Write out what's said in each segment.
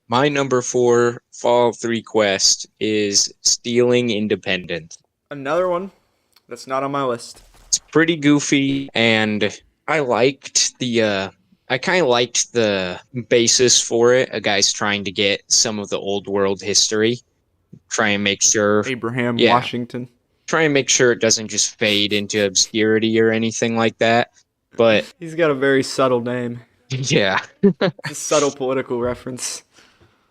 My number 4 Fallout 3 quest is stealing Independence. Another one that's not on my list. It's pretty goofy, and I liked I kind of liked the basis for it. A guy's trying to get some of the old world history, try and make sure, Abraham yeah, Washington. try and make sure it doesn't just fade into obscurity or anything like that. But He's got a very subtle name. yeah, It's a subtle political reference.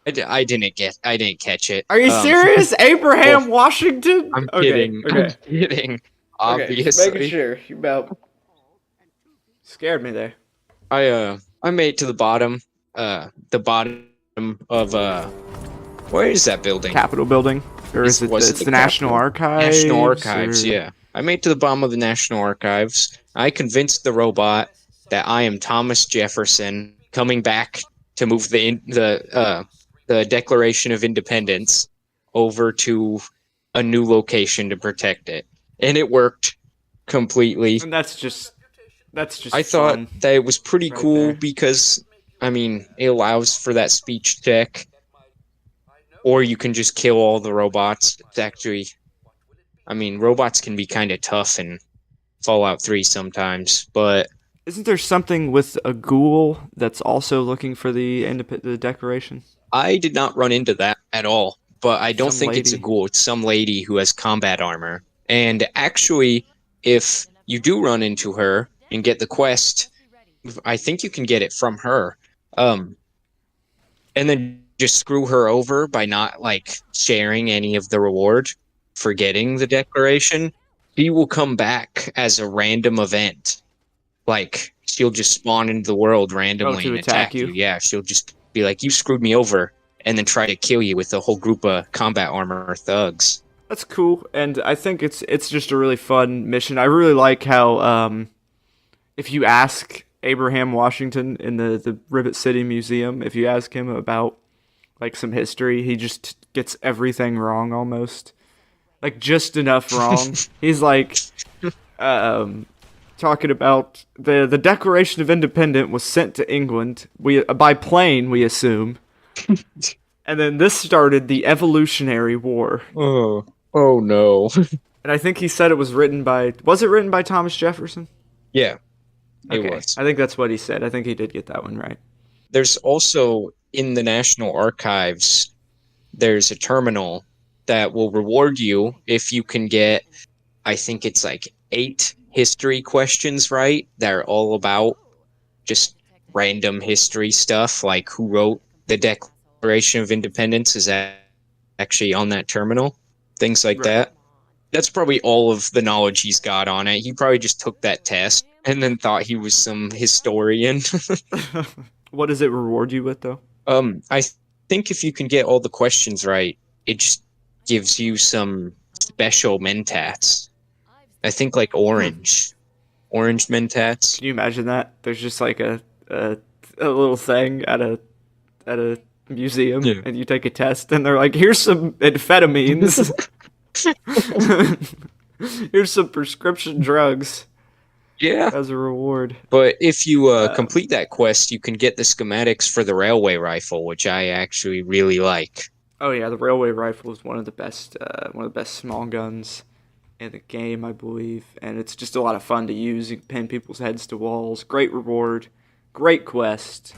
I didn't catch it. Are you serious? Well, Abraham Washington? I'm Okay, kidding. I'm okay. kidding. Okay, just making Obviously. sure. You about scared me there. I made it to the bottom of where is that building? Capitol building. Or is it Was it it's the the National Capitol? Archives? National Archives, Or... yeah. I made it to the bottom of the National Archives. I convinced the robot that I am Thomas Jefferson coming back to move the Declaration of Independence over to a new location to protect it. And it worked completely. And that's just I thought fun that it was pretty right cool there. because, I mean, it allows for that speech check, or you can just kill all the robots. It's actually, I mean, robots can be kind of tough in Fallout 3 sometimes, but Isn't there something with a ghoul that's also looking for the Declaration? I did not run into that at all. But I don't Some think it's a lady. ghoul. It's some lady who has combat armor. And actually, if you do run into her and get the quest, I think you can get it from her. Um, and then just screw her over by not like sharing any of the reward for getting the declaration. She will come back as a random event. Like she'll just spawn into the world Oh, randomly to and attack attack you. you. Yeah, she'll just be like, "You screwed me over," and then try to kill you with a whole group of combat armor thugs. That's cool, and I think it's just a really fun mission. I really like how if you ask Abraham Washington in the Rivet City Museum, if you ask him about like some history, he just gets everything wrong almost. Like just enough wrong. He's like um talking about the Declaration of Independence was sent to England we by plane, we assume. And then this started the Evolutionary War. Oh, oh no. And I think he said it was it written by Thomas Jefferson? Yeah, it Okay. was. I think that's what he said. I think he did get that one right. There's also in the National Archives, there's a terminal that will reward you if you can get, I think it's like 8 history questions right that are all about just random history stuff, like who wrote the Declaration of Independence is actually on that terminal, things like Right. that. That's probably all of the knowledge he's got on it. He probably just took that test and then thought he was some historian. What does it reward you with though? I think if you can get all the questions right, it just gives you some special mentats. I think like Hmm. orange mentats. Can you imagine that? There's just like a little thing at a museum, Yeah. and you take a test, and they're like, "Here's some amphetamines. Here's some prescription drugs Yeah. as a reward." But if you Um, complete that quest, you can get the schematics for the railway rifle, which I actually really like. oh yeah, the railway rifle is one of the best small guns in the game, I believe, and it's just a lot of fun to use. You can pin people's heads to walls. Great reward, great quest.